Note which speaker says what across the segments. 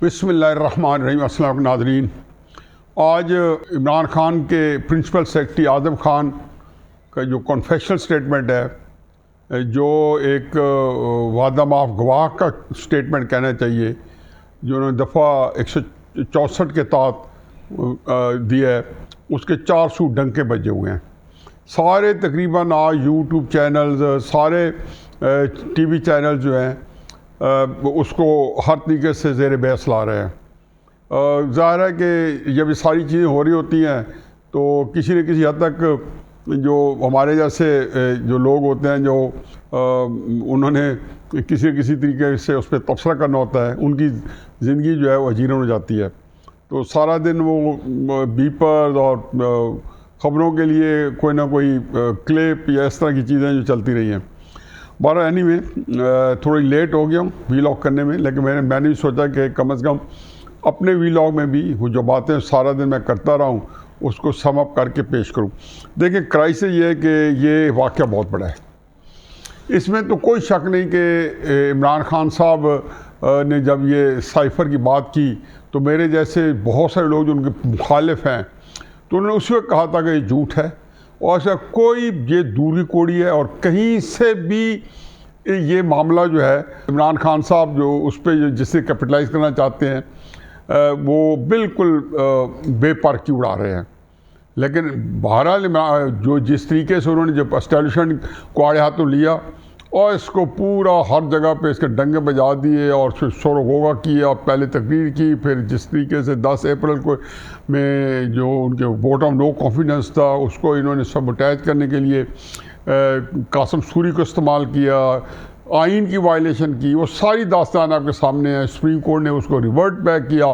Speaker 1: बिस्मिल्लाहिर्रहमानिर्रहीम। अस्सलाम नाज़रीन, आज इमरान खान के प्रिंसिपल सेक्रेटरी आज़म खान का जो कॉन्फेशनल स्टेटमेंट है, जो एक वादा माफ गवाह का स्टेटमेंट कहना चाहिए, जो उन्होंने दफ़ा 164 के तहत दिया है, उसके 4 सूट डंके बजे हुए हैं। सारे तकरीबन आज यूट्यूब चैनल्स, सारे टीवी चैनल जो हैं उसको हर तरीके से ज़ेर बहस ला रहे हैं। ज़ाहिर है कि जब ये सारी चीज़ें हो रही होती हैं तो किसी न किसी हद तक जो हमारे जैसे जो लोग होते हैं, जो उन्होंने किसी न किसी तरीके से उस पर तबसरा करना होता है, उनकी ज़िंदगी जो है वो अजीरन हो जाती है। तो सारा दिन वो बीपर्स और ख़बरों के लिए कोई ना कोई क्लिप या इस तरह की चीज़ें जो चलती रही हैं। बारह एनीवे थोड़ी लेट हो गया हूँ वीलॉग करने में, लेकिन मैंने भी सोचा कि कम से कम अपने वीलॉग में भी वो जो बातें सारा दिन मैं करता रहा हूँ उसको सम अप करके पेश करूँ। देखिए, क्राइसिस ये है कि ये वाक़या बहुत बड़ा है, इसमें तो कोई शक नहीं कि इमरान खान साहब ने जब ये साइफ़र की बात की तो मेरे जैसे बहुत सारे लोग जो उनके मुखालिफ हैं, तो उन्होंने उसी वक्त कहा था कि ये झूठ है और ऐसा कोई ये दूरी कोड़ी है और कहीं से भी ये मामला जो है इमरान खान साहब जो उस पर जिसे कैपिटलाइज करना चाहते हैं वो बिल्कुल बेपर्की उड़ा रहे हैं। लेकिन बहरहाल जो जिस तरीके से उन्होंने जब एस्टेब्लिशमेंट को आड़े हाथों लिया और इसको पूरा हर जगह पे इसके डंगे बजा दिए और फिर शोर होगा किया, पहले तकरीर की, फिर जिस तरीके से 10 अप्रैल को में जो उनके वोट ऑफ नो कॉन्फिडेंस था उसको इन्होंने सबोटाइज करने के लिए कासिम सूरी को इस्तेमाल किया, आइन की वायलेशन की, वो सारी दास्तान आपके सामने है। सुप्रीम कोर्ट ने उसको रिवर्ट बैक किया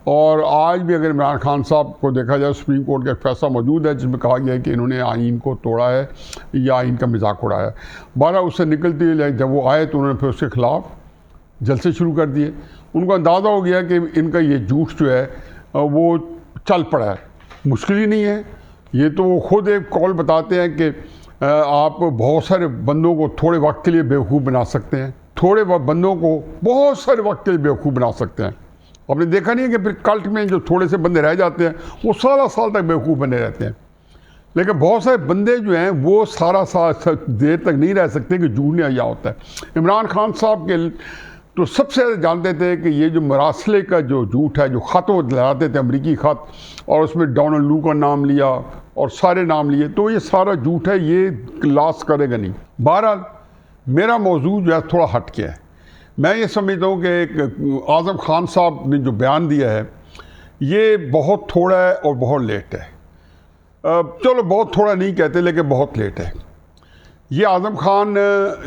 Speaker 1: और आज भी अगर इमरान खान साहब को देखा जाए, सुप्रीम कोर्ट का एक फैसला मौजूद है जिसमें कहा गया है कि इन्होंने आइन को तोड़ा है या आइन का मजाक उड़ाया है। 12 उससे निकलती हुई जब वो आए तो उन्होंने फिर उसके ख़िलाफ़ जलसे शुरू कर दिए। उनको अंदाज़ा हो गया कि इनका ये झूठ जो है वो चल पड़ा है, मुश्किल ही नहीं है। ये तो वो ख़ुद एक कॉल बताते हैं कि आप बहुत सारे बंदों को थोड़े वक्त के लिए बेवकूफ़ बना सकते हैं, थोड़े बंदों को बहुत सारे वक्त के लिए बेवकूफ़ बना सकते हैं। आपने देखा नहीं है कि फिर कल्ट में जो थोड़े से बंदे रह जाते हैं वो सारा साल तक बेवकूफ़ बने रहते हैं, लेकिन बहुत सारे बंदे जो हैं वो सारा साल देर तक नहीं रह सकते कि झूठ नहीं होता है। इमरान खान साहब के तो सबसे ज़्यादा जानते थे कि ये जो मरासले का जो झूठ है, जो ख़त वो लगाते थे, अमरीकी ख़त, और उसमें डोनाल्ड लू का नाम लिया और सारे नाम लिए, तो ये सारा झूठ है, ये लास्ट करेगा नहीं। बहरहाल मेरा मौजू जो है थोड़ा हट के है। मैं ये समझता हूँ कि एक आज़म खान साहब ने जो बयान दिया है ये बहुत थोड़ा है और बहुत लेट है। चलो बहुत थोड़ा नहीं कहते, लेकिन बहुत लेट है। ये आज़म खान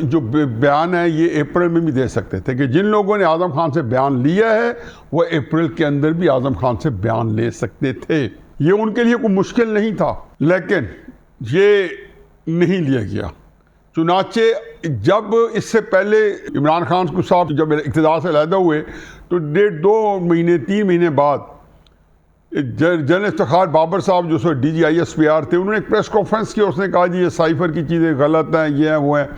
Speaker 1: जो बयान है ये अप्रैल में भी दे सकते थे कि जिन लोगों ने आज़म खान से बयान लिया है वो अप्रैल के अंदर भी आज़म खान से बयान ले सकते थे। ये उनके लिए कोई मुश्किल नहीं था, लेकिन ये नहीं लिया गया। चुनाचे जब इससे पहले इमरान खान को साहब जब इक़्तिदार से अलहदा हुए तो 1.5-2 महीने 3 महीने बाद जनरल इफ्तिखार बाबर साहब जो सो DGISPR थे, उन्होंने एक प्रेस कॉन्फ्रेंस की, उसने कहा जी ये साइफ़र की चीज़ें गलत हैं, ये हैं वो हैं,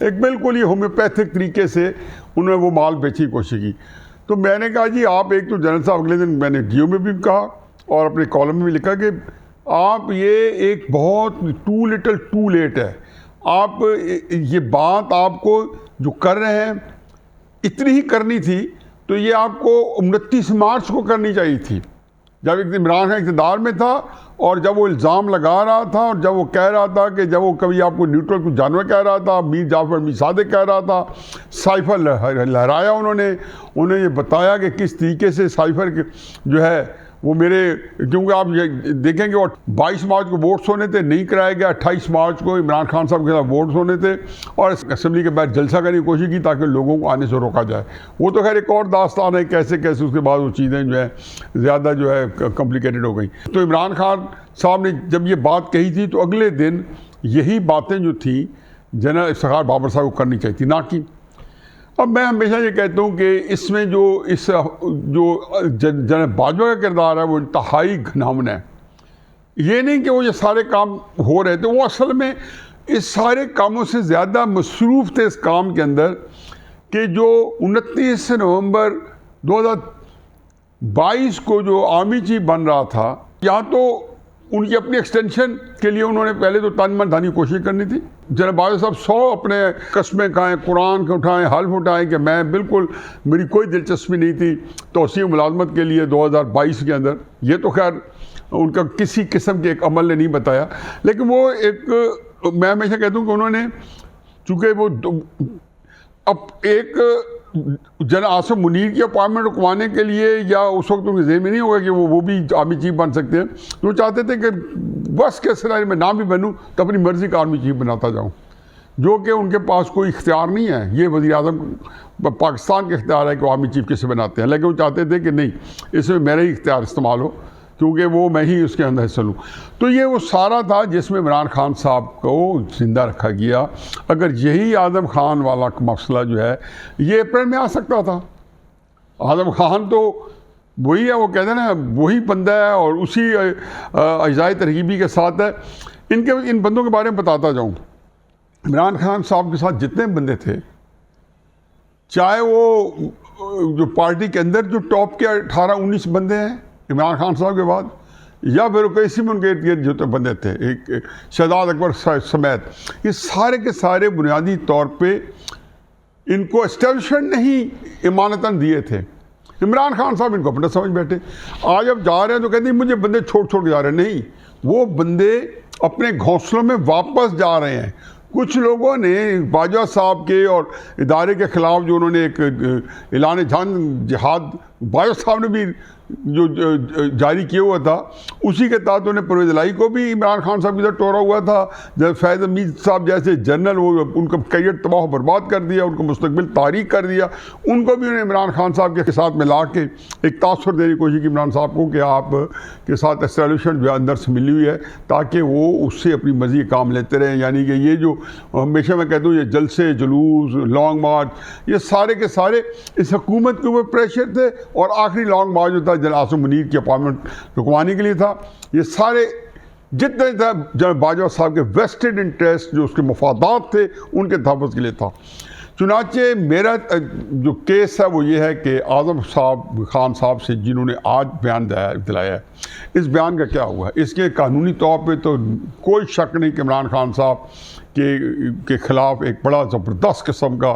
Speaker 1: एक बिल्कुल ही होम्योपैथिक तरीके से उन्होंने वो माल बेचने की कोशिश की। तो मैंने कहा जी आप एक तो जनरल साहब अगले दिन मैंने DO में भी कहा और अपने कॉलम में भी लिखा कि आप ये एक बहुत टू लिटल टू लेट है, आप ये बात आपको जो कर रहे हैं इतनी ही करनी थी, तो ये आपको 29 मार्च को करनी चाहिए थी जब इमरान खान इक़्तिदार में था और जब वो इल्ज़ाम लगा रहा था और जब वो कह रहा था कि जब वो कभी आपको न्यूट्रल कुछ जानवर कह रहा था, मीर जाफ़र मीर सादिक कह रहा था, साइफ़र लहराया उन्होंने ये बताया कि किस तरीके से साइफ़र जो है वो मेरे, क्योंकि आप ये देखेंगे वो 22 मार्च को वोट्स होने थे, नहीं कराया गया। 28 मार्च को इमरान खान साहब के खिलाफ वोट्स होने थे और असेंबली के बाद जलसा करने की कोशिश की ताकि लोगों को आने से रोका जाए। वो तो खैर एक और दास्तान है, कैसे कैसे उसके बाद वो चीज़ें जो है ज़्यादा जो है कॉम्प्लिकेटेड हो गई। तो इमरान खान साहब ने जब ये बात कही थी तो अगले दिन यही बातें जो थी जनरल इफ्तिखार बाबर साहब को करनी चाहिए थी, ना कि। अब मैं हमेशा ये कहता हूँ कि इसमें जो जनरल बाजवा का किरदार है वो इंतहाई घिनौना है। ये नहीं कि वो ये सारे काम हो रहे थे, वो असल में इस सारे कामों से ज़्यादा मसरूफ़ थे इस काम के अंदर कि जो 29 नवंबर 22 को जो आर्मी चीफ बन रहा था, यहाँ तो उनकी अपनी एक्सटेंशन के लिए उन्होंने पहले तो तन मन धन की कोशिश करनी थी। जनाब बाजवा साहब 100 अपने कस्में खाएँ, कुरान के उठाएँ, हल्फ उठाएँ कि मैं बिल्कुल, मेरी कोई दिलचस्पी नहीं थी तोसीह मुलाजमत के लिए 2022 के अंदर। ये तो खैर उनका किसी किस्म के एक अमल ने नहीं बताया, लेकिन वो एक, मैं हमेशा कहता हूँ कि उन्होंने, चूँकि वो अब एक जन आसिम मुनीर की अपॉइंटमेंट रुकवाने के लिए, या उस वक्त उनके ज़हन में नहीं होगा कि वो भी आर्मी चीफ बन सकते हैं, तो वो चाहते थे कि बस के सिनारियो में ना भी बनूँ तो अपनी मर्ज़ी का आर्मी चीफ बनाता जाऊँ, जो कि उनके पास कोई इख्तियार नहीं है। ये वज़ीर आज़म पाकिस्तान का इख्तियार है कि वो आर्मी चीफ किसे बनाते हैं, लेकिन वो चाहते थे कि नहीं, इसमें मेरा ही इख्तियार इस्तेमाल हो, क्योंकि वो मैं ही उसके अंदर हिस्सा लूँ। तो ये वो सारा था जिसमें इमरान खान साहब को ज़िंदा रखा गया। अगर यही आज़म खान वाला मसला जो है ये अप्रैल में आ सकता था। आज़म खान तो वही है, वो कहते हैं ना, वही बंदा है और उसी अजाए तरकीबी के साथ है। इन बंदों के बारे में बताता जाऊँ। इमरान खान साहब के साथ जितने बंदे थे, चाहे वो जो पार्टी के अंदर जो टॉप के 18-19 बंदे हैं इमरान खान साहब के बाद, या ब्यूरोक्रेसी में उनके इर्द गिर्द जो बंदे थे, एक शहजाद अकबर समेत, ये सारे के सारे बुनियादी तौर पे इनको एस्टेब्लिशमेंट ने ही इमानतन दिए थे। इमरान खान साहब इनको अपना समझ बैठे। आज अब जा रहे हैं तो कहते हैं मुझे बंदे छोड़ के जा रहे हैं। नहीं, वो बंदे अपने घोंसलों में वापस जा रहे हैं। कुछ लोगों ने बाजवा साहब के और इदारे के ख़िलाफ़ जो उन्होंने एक ऐलान जंग जिहाद बाजवा साहब ने भी जो जारी किया हुआ था, उसी के तहत उन्हें परवेज़ इलाही को भी इमरान खान साहब की तरह टोरा हुआ था। जब फैज़ हमीद साहब जैसे जनरल, वो उनका करियर तबाह बर्बाद कर दिया, उनका मुस्तकबिल तारीक कर दिया, उनको भी उन्हें इमरान खान साहब के साथ मिला के एक तासुर देने की कोशिश की इमरान साहब को कि आप के साथ एस्टेब्लिशमेंट जो अंदर से मिली हुई है, ताकि वो उससे अपनी मर्जी काम लेते रहें। यानी कि ये जो हमेशा मैं कहता हूँ ये जलसे, जुलूस, लॉन्ग मार्च, ये सारे के सारे इस हुकूमत के ऊपर प्रेशर थे। और आखिरी लॉन्ग मार्च जो था जनाब आसिम मुनीर की अपॉइंटमेंट रुकवाने के लिए था। ये सारे जितने था जनाब बाजवा साहब के वेस्टेड इंटरेस्ट, जो उसके मफादात थे, उनके तहफ़्फ़ुज़ के लिए था। चुनाचे मेरा जो केस है वो ये है कि आज़म खान साहब से जिन्होंने आज बयान दिलाया है, इस बयान का क्या हुआ है। इसके कानूनी तौर पे तो कोई शक नहीं कि इमरान खान साहब के ख़िलाफ़ एक बड़ा ज़बरदस्त किस्म का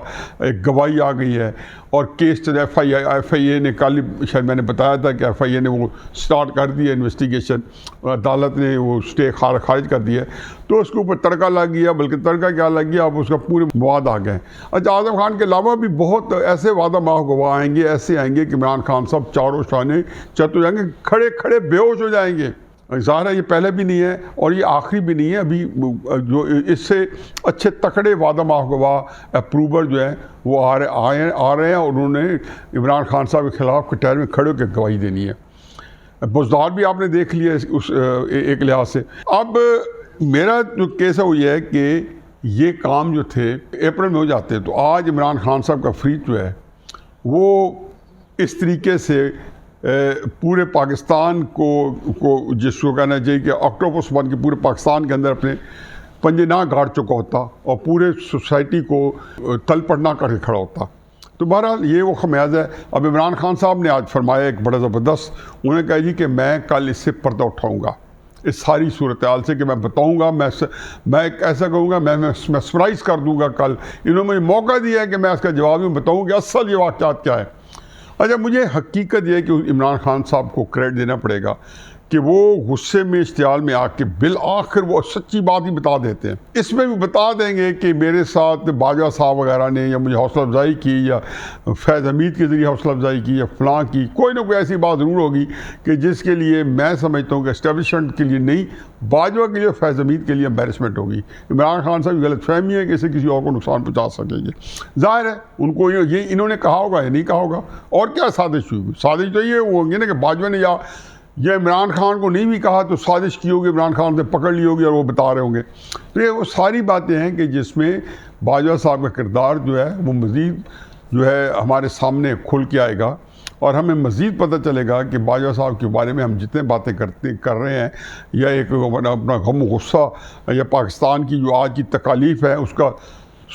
Speaker 1: एक गवाही आ गई है। और केस तो FIA ने कल, शायद मैंने बताया था कि FIA ने वो स्टार्ट कर दिया इन्वेस्टिगेशन, अदालत ने वो स्टे खारिज कर दिया। तो उसके ऊपर तड़का लग गया, बल्कि तड़का क्या लग गया, अब उसका पूरे मवाद आ गए। अच्छा, आज़म खान के अलावा भी बहुत ऐसे वादा माह गवाह आएंगे, ऐसे आएंगे कि इमरान खान साहब चारों शाने चत हो जाएंगे, खड़े खड़े बेहोश हो जाएंगे। ज़ाहिर है ये पहले भी नहीं है और ये आखिरी भी नहीं है। अभी जो इससे अच्छे तकड़े वादा माहगवाह अप्रूवर जो है वो आ रहे हैं और उन्होंने इमरान खान साहब के ख़िलाफ़ कटहरे में खड़े होकर गवाही देनी है। बुज़दार भी आपने देख लिया उस एक लिहाज से। अब मेरा जो केस है वो ये है कि ये काम जो थे अप्रैल में हो जाते, तो आज इमरान खान साहब का फ्रीज जो है वो इस तरीके से पूरे पाकिस्तान को जिसको कहना चाहिए कि ऑक्टोपस बन के पूरे पाकिस्तान के अंदर अपने पंजे ना गाड़ चुका होता और पूरे सोसाइटी को तलपट ना करके खड़ा होता। तो बहरहाल ये वो खमियाजा है। अब इमरान खान साहब ने आज फरमाया एक बड़ा ज़बरदस्त, उन्होंने कहा जी कि मैं कल इससे पर्दा उठाऊँगा इस सारी सूरत हाल से, कि मैं बताऊँगा, मैं ऐसा कहूँगा, मैं सरप्राइज़ कर दूँगा कल। इन्होंने मुझे मौका दिया है कि मैं इसका जवाब में बताऊँ कि असल ये वाक़यात क्या है। अच्छा, मुझे हकीकत यह है कि इमरान खान साहब को क्रेडिट देना पड़ेगा कि वो गुस्से में इश्तियाल में आके बिल आखिर वो सच्ची बात ही बता देते हैं। इसमें भी बता देंगे कि मेरे साथ बाजवा साहब वगैरह ने या मुझे हौसला अफजाई की या फैज़ हमीद के ज़रिए हौसला अफजाई की या फ़लाँ की, कोई ना कोई ऐसी बात ज़रूर होगी कि जिसके लिए मैं समझता हूँ कि इस्टेब्लिशमेंट के लिए नहीं, बाजवा के लिए, फैज़ हमीद के लिए एम्बेरसमेंट होगी। इमरान खान साहब की गलत फहमी है कि इसे किसी और को नुकसान पहुँचा सकेंगे। ज़ाहिर है उनको ये इन्होंने कहा होगा या नहीं कहा होगा। और क्या साजिश हुई? साजिश तो ये होंगी ना कि बाजवा ने या ये इमरान खान को नहीं भी कहा तो साजिश की होगी, इमरान खान से पकड़ ली होगी और वो बता रहे होंगे। तो ये वो सारी बातें हैं कि जिसमें बाजवा साहब का किरदार जो है वो मज़ीद जो है हमारे सामने खुल के आएगा और हमें मज़ीद पता चलेगा कि बाजवा साहब के बारे में हम जितने बातें कर रहे हैं या एक अपना गम गुस्सा या पाकिस्तान की जो आज की तकालीफ है उसका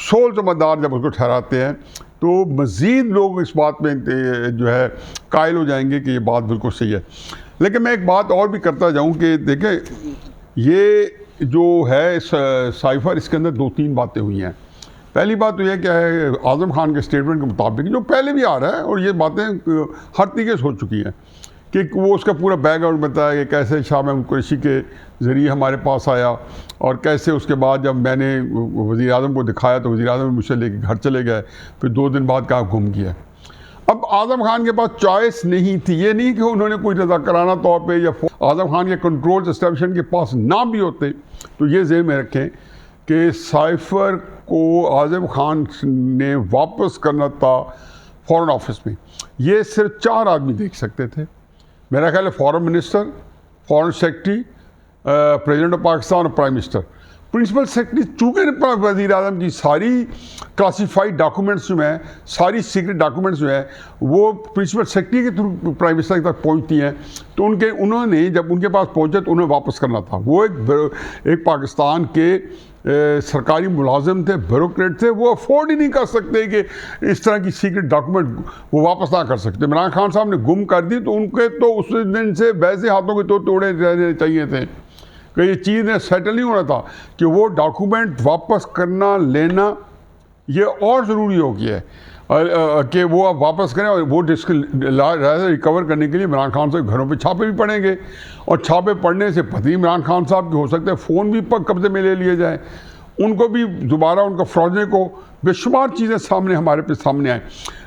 Speaker 1: सोल ज़िम्मेदार जब उसको ठहराते हैं, तो मज़ीद लोग इस बात में जो है कायल हो जाएंगे कि ये बात बिल्कुल सही है। लेकिन मैं एक बात और भी करता जाऊं कि देखें, ये जो है साइफर, इसके अंदर 2-3 बातें हुई हैं। पहली बात तो यह क्या है, आज़म खान के स्टेटमेंट के मुताबिक जो पहले भी आ रहा है और ये बातें हर तरीके से हो चुकी हैं कि वो उसका पूरा बैकग्राउंड बताया कि कैसे शाह महमूद कुरैशी के ज़रिए हमारे पास आया और कैसे उसके बाद जब मैंने वज़ीर आज़म को दिखाया तो वज़ीर आज़म मुझसे लेके घर चले गए, फिर 2 दिन बाद कहाँ गुम गया। अब आज़म खान के पास चॉइस नहीं थी, ये नहीं कि उन्होंने कोई रज़ाकाराना तौर पे या आज़म खान के कंट्रोल एस्टेब्लिशमेंट के पास ना भी होते तो ये ज़हन में रखें कि साइफर को आज़म खान ने वापस करना था फॉरेन ऑफिस में। ये सिर्फ 4 आदमी देख सकते थे, मेरा ख्याल है foreign minister, foreign secretary, president of Pakistan और प्राइम मिनिस्टर। प्रिंसिपल सेक्रेटरी चूँकि वज़ीर आज़म की सारी क्लासीफाइड डॉक्यूमेंट्स जो हैं, सारी सीक्रेट डॉक्यूमेंट्स जो हैं वो प्रिंसिपल सेक्रेटरी के थ्रू प्राइम मिनिस्टर तक पहुंचती हैं, तो उन्होंने जब उनके पास पहुंचे तो उन्हें वापस करना था। वो एक पाकिस्तान के सरकारी मुलाजिम थे, ब्यूरोक्रेट थे, वो अफोर्ड ही नहीं कर सकते कि इस तरह की सीक्रेट डॉक्यूमेंट वो वापस ना कर सकते। इमरान खान साहब ने गुम कर दी तो उनके तो उस दिन से वैसे हाथों के तो तोड़े रहने चाहिए थे कि ये चीज़ ने सेटल नहीं होना था कि वो डॉक्यूमेंट वापस करना लेना ये और ज़रूरी हो गया है कि वो आप वापस करें और वो रिकवर करने के लिए इमरान खान साहब घरों पे छापे भी पड़ेंगे और छापे पड़ने से पति इमरान खान साहब के हो सकते हैं फ़ोन भी कब्जे में ले लिए जाए, उनको भी दोबारा उनका फ्रॉडने को बेशुमार चीज़ें सामने आए।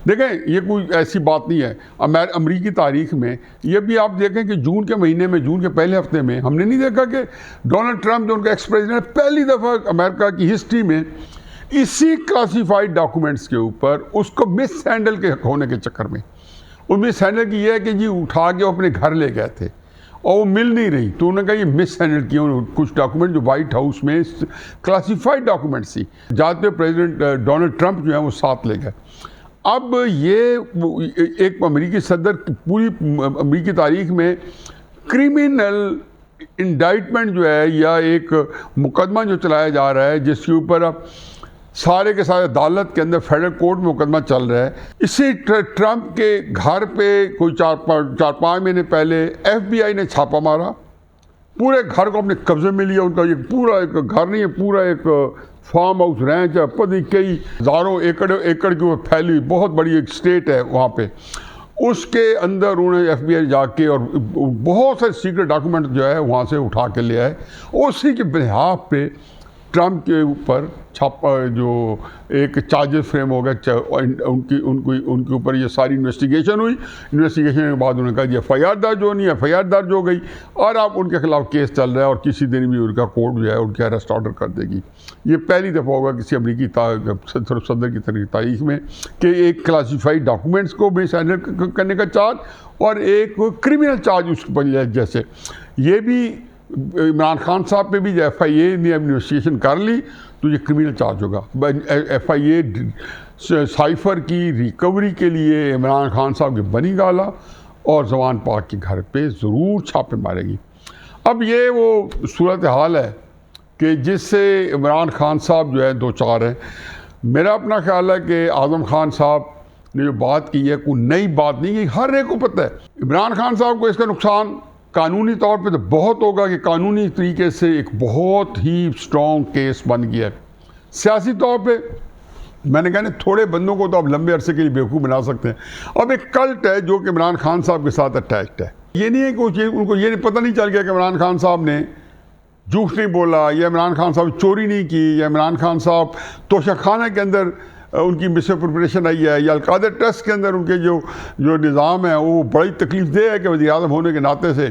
Speaker 1: देखें, ये कोई ऐसी बात नहीं है। अमरीकी तारीख में ये भी आप देखें कि जून के महीने में, जून के पहले हफ्ते में हमने नहीं देखा कि डोनाल्ड ट्रंप जो उनका एक्स प्रेसिडेंट, पहली दफ़ा अमेरिका की हिस्ट्री में इसी क्लासीफाइड डॉक्यूमेंट्स के ऊपर उसको मिस हैंडल के होने के चक्कर में, और मिस हैंडल की यह है कि जी उठा के अपने घर ले गए थे और वो मिल नहीं रही, तो उन्होंने कहा ये मिस हैंडल किया। कुछ डॉक्यूमेंट जो वाइट हाउस में क्लासीफाइड डॉक्यूमेंट्स थी, जाते प्रेसिडेंट डोनाल्ड ट्रंप जो है वो साथ ले गए। अब ये एक अमेरिकी सदर पूरी अमेरिकी तारीख में क्रिमिनल इंडाइटमेंट जो है या एक मुकदमा जो चलाया जा रहा है जिसके ऊपर अब सारे के सारे अदालत के अंदर फेडरल कोर्ट में मुकदमा चल रहा है, इसी ट्रंप के घर पे कोई 4-5 महीने पहले FBI ने छापा मारा, पूरे घर को अपने कब्जे में लिया। उनका ये पूरा एक घर नहीं है, पूरा एक फार्म हाउस रैंच है, पता नहीं कई हज़ारों एकड़ के ऊपर फैली बहुत बड़ी एक स्टेट है वहाँ पे। उसके अंदर उन्होंने FBI जाके और बहुत सारे सीक्रेट डॉक्यूमेंट जो है वहाँ से उठा के ले आए। उसी के बिहाफ पे ट्रंप के ऊपर छापा जो एक चार्जेस फ्रेम हो गया, उनके ऊपर ये सारी इन्वेस्टिगेशन हुई। इन्वेस्टिगेशन के बाद उन्होंने कहा FIR दर्ज होनी है, FIR दर्ज हो गई और अब उनके खिलाफ केस चल रहा है और किसी दिन भी उनका कोर्ट जो है उनके अरेस्ट ऑर्डर कर देगी। ये पहली दफ़ा होगा किसी अमरीकी सदर की तारीख में कि एक क्लासीफाइड डॉक्यूमेंट्स को मिस हैंडल करने का चार्ज और एक क्रिमिनल चार्ज उस पर, जैसे ये भी इमरान खान साहब पे भी FIA ने इन्वेस्टिगेशन कर ली तो ये क्रिमिनल चार्ज होगा। FIA साइफर की रिकवरी के लिए इमरान खान साहब की बनी गाला और जवान पाक के घर पे ज़रूर छापे मारेगी। अब ये वो सूरत हाल है कि जिससे इमरान खान साहब जो है दो चार हैं। मेरा अपना ख्याल है कि आज़म खान साहब ने जो बात की है कोई नई बात नहीं है, हर एक को पता है। इमरान खान साहब को इसका नुकसान कानूनी तौर पे तो बहुत होगा कि कानूनी तरीके से एक बहुत ही स्ट्रॉन्ग केस बन गया है। सियासी तौर पे मैंने कहा थोड़े बंदों को तो आप लंबे अरसे के लिए बेवकूफ़ बना सकते हैं। अब एक कल्ट है जो कि इमरान खान साहब के साथ अटैच्ड है। ये नहीं है कि उनको ये पता नहीं चल गया कि इमरान खान साहब ने झूठ नहीं बोला या इमरान खान साहब चोरी नहीं की या इमरान खान साहब तोशाखाना के अंदर उनकी मिसअप्रोप्रिएशन आई है या अलकादर ट्रस्ट के अंदर उनके जो निज़ाम है वो बड़ी तकलीफ दे है कि वज़ीर आज़म होने के नाते से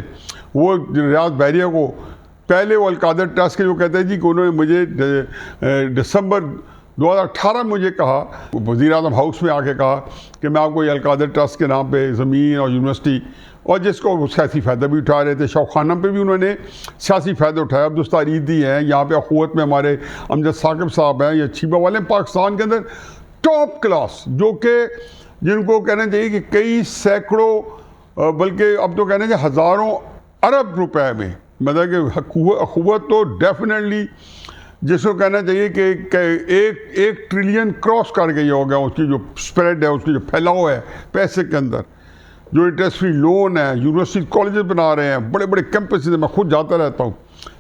Speaker 1: वो रियाज बहरिया को पहले वो अलकादर ट्रस्ट के जो कहते हैं जी कि उन्होंने मुझे दिसंबर 2018 मुझे कहा, वज़ीर आज़म हाउस में आके कहा कि मैं आपको ये अलकादर ट्रस्ट के नाम पे ज़मीन और यूनिवर्सिटी और जिसको वो सियासी फ़ायदा भी उठा रहे थे, शौखाना पे भी उन्होंने सियासी फ़ायदा उठाया। अब्दुल ईदी हैं यहाँ पे, अखुवत में हमारे अमजद साकिब साहब हैं, ये छिपा वाले पाकिस्तान के अंदर टॉप क्लास जो कि जिनको कहना चाहिए कि कई सैकड़ों बल्कि अब तो कहना चाहिए हज़ारों अरब रुपए में, मतलब कि अखुवत तो डेफिनेटली जिसको कहना चाहिए कि एक ट्रिलियन क्रॉस कर गई हो गया, उसकी जो स्प्रेड है, उसकी जो फैलाव है पैसे के अंदर, जो इंटरेस्ट फ्री लोन है, यूनिवर्सिटी कॉलेजेस बना रहे हैं, बड़े बड़े कैंपस, मैं खुद जाता रहता हूँ,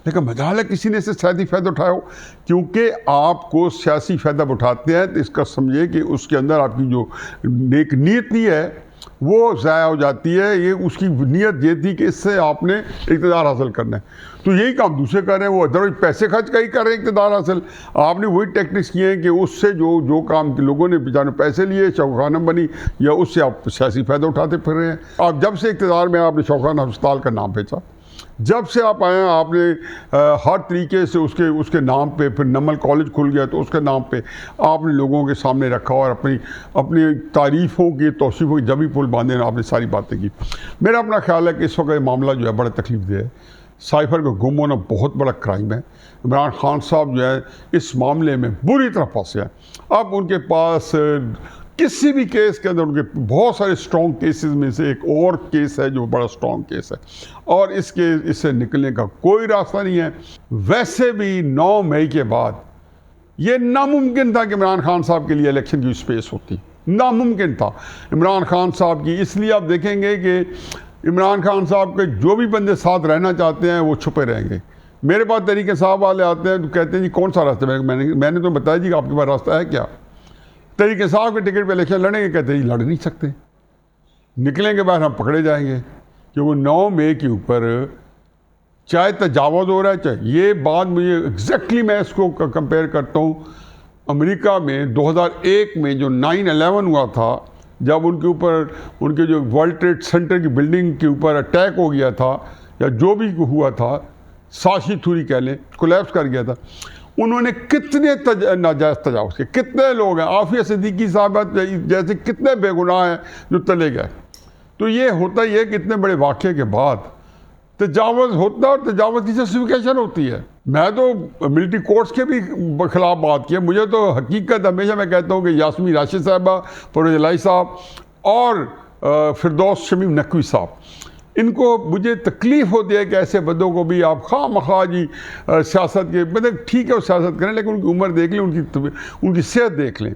Speaker 1: लेकिन मजाल है किसी ने इससे सियासी फ़ायदा उठाया हो। क्योंकि आपको सियासी फ़ायदा उठाते हैं तो इसका समझिए कि उसके अंदर आपकी जो नेक नीयत है वो ज़ाया हो जाती है। ये उसकी नीयत ये थी कि इससे आपने इक़्तिदार हासिल करना है, तो यही काम दूसरे कर रहे हैं, वो अदरवाइज पैसे खर्च का ही कर रहे हैं इक़्तिदार हासिल। आपने वही टेक्निक्स किए हैं कि उससे जो काम लोगों ने बेचारे पैसे लिए, शौखाना बनी, या उससे आप सियासी फ़ायदा उठाते फिर रहे हैं। आप जब से इक़्तिदार में आपने शौखाना अस्पताल का नाम बेचा, जब से आप आए हैं आपने हर तरीके से उसके नाम पे, फिर नमल कॉलेज खुल गया तो उसके नाम पे आपने लोगों के सामने रखा और अपनी तारीफ़ों की, तौसीफ़ों की जमी पुल बांधे आपने सारी बातें की। मेरा अपना ख्याल है कि इस वक्त ये मामला जो है बड़ा तकलीफ़देह है। साइफर का गुम होना बहुत बड़ा क्राइम है। इमरान खान साहब जो है इस मामले में बुरी तरह फंसे हैं। अब उनके पास किसी भी केस के अंदर, उनके बहुत सारे स्ट्रॉन्ग केसेस में से एक और केस है जो बड़ा स्ट्रॉन्ग केस है, और इससे निकलने का कोई रास्ता नहीं है। वैसे भी 9 मई के बाद ये नामुमकिन था कि इमरान खान साहब के लिए इलेक्शन की स्पेस होती, नामुमकिन था इमरान खान साहब की। इसलिए आप देखेंगे कि इमरान खान साहब के जो भी बंदे साथ रहना चाहते हैं वो छुपे रहेंगे। मेरे पास तरीके साहब वाले आते हैं तो कहते हैं जी कौन सा रास्ता, मैंने तो बताया जी आपके पास रास्ता है क्या। तरीके साहब के टिकट पे इलेक्शन लड़ेंगे, कहते हैं लड़ नहीं सकते, निकलेंगे बाहर हम पकड़े जाएंगे। क्योंकि 9 मई के ऊपर चाहे तजावुज़ हो रहा है, चाहे ये बात मुझे एग्जैक्टली मैं इसको कंपेयर करता हूँ अमेरिका में 2001 में जो 9/11 हुआ था, जब उनके ऊपर उनके जो वर्ल्ड ट्रेड सेंटर की बिल्डिंग के ऊपर अटैक हो गया था, या जो भी हुआ था, साजिश थ्योरी कह लें, कोलैप्स कर गया था। उन्होंने कितने नाजायज़ तजावुज़ किए, कितने लोग हैं, आफिया सिद्दीकी साहब जैसे कितने बेगुनाह हैं जो तले गए। तो ये होता ही है कि इतने बड़े वाक़े के बाद तजावुज़ होता है और तजावुज़ की जस्टिफिकेशन होती है। मैं तो मिलिट्री कोर्ट्स के भी खिलाफ बात की है। मुझे तो हकीकत हमेशा मैं कहता हूँ कि यास्मी राशिद साहबा, फरोज इलाही साहब और फिरदौस शमीम नकवी साहब, इनको मुझे तकलीफ़ होती है कि ऐसे बंदों को भी आप खामखा जी सियासत के, मतलब ठीक है वो सियासत करें लेकिन उनकी उम्र देख लें, उनकी सेहत देख लें।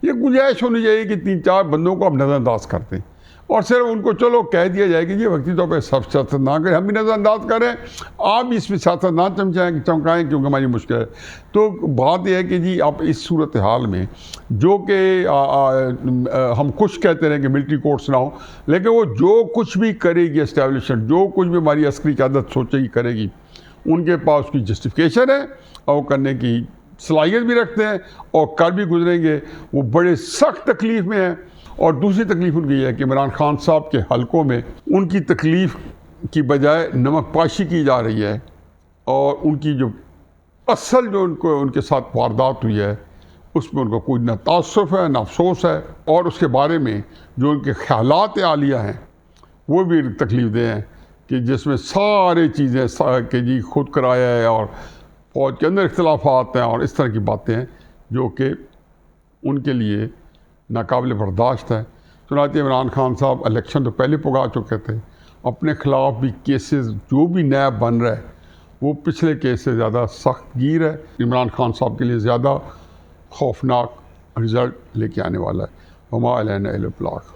Speaker 1: ये गुंजाइश होनी चाहिए कि 3-4 बंदों को आप नज़रअंदाज करते हैं और सिर्फ उनको चलो कह दिया जाए कि ये वक्ती तौर पर सब सियासत ना करें, हम भी नज़रअंदाज करें, आप भी इसमें सियासत ना चमकाएँ क्योंकि हमारी मुश्किल है। तो बात यह है कि जी आप इस सूरत हाल में जो कि हम कुछ कहते रहे कि मिलिट्री कोर्ट्स ना हो, लेकिन वो जो कुछ भी करेगी एस्टेब्लिशमेंट, जो कुछ भी हमारी अस्करी क़यादत सोचेगी करेगी, उनके पास उसकी जस्टिफिकेशन है और वो करने की सलाहियत भी रखते हैं और कर भी गुजरेंगे। वो बड़े सख्त तकलीफ़ में हैं। और दूसरी तकलीफ़ उनकी है कि इमरान खान साहब के हलकों में उनकी तकलीफ़ की बजाय नमक पाशी की जा रही है, और उनकी जो असल जो उनके साथ वारदात हुई है उसमें उनको कोई न तासुफ़ है न अफसोस है, और उसके बारे में जो उनके ख़यालात आलिया हैं वो भी तकलीफ़देह हैं कि जिसमें सारी चीज़ें कि जी खुद कराया है और फ़ौज के अंदर इख्तिलाफ़ात हैं और इस तरह की बातें हैं जो कि उनके लिए नाकाबिल बर्दाश्त है। चुनांचे इमरान खान साहब इलेक्शन तो पहले पुगा चुके थे, अपने ख़िलाफ़ भी केसेस जो भी नया बन रहा है वो पिछले केस से ज़्यादा सख्त गिर है। इमरान खान साहब के लिए ज़्यादा खौफनाक रिज़ल्ट लेके आने वाला है। वमा अलैना इल्ला अल बलाग।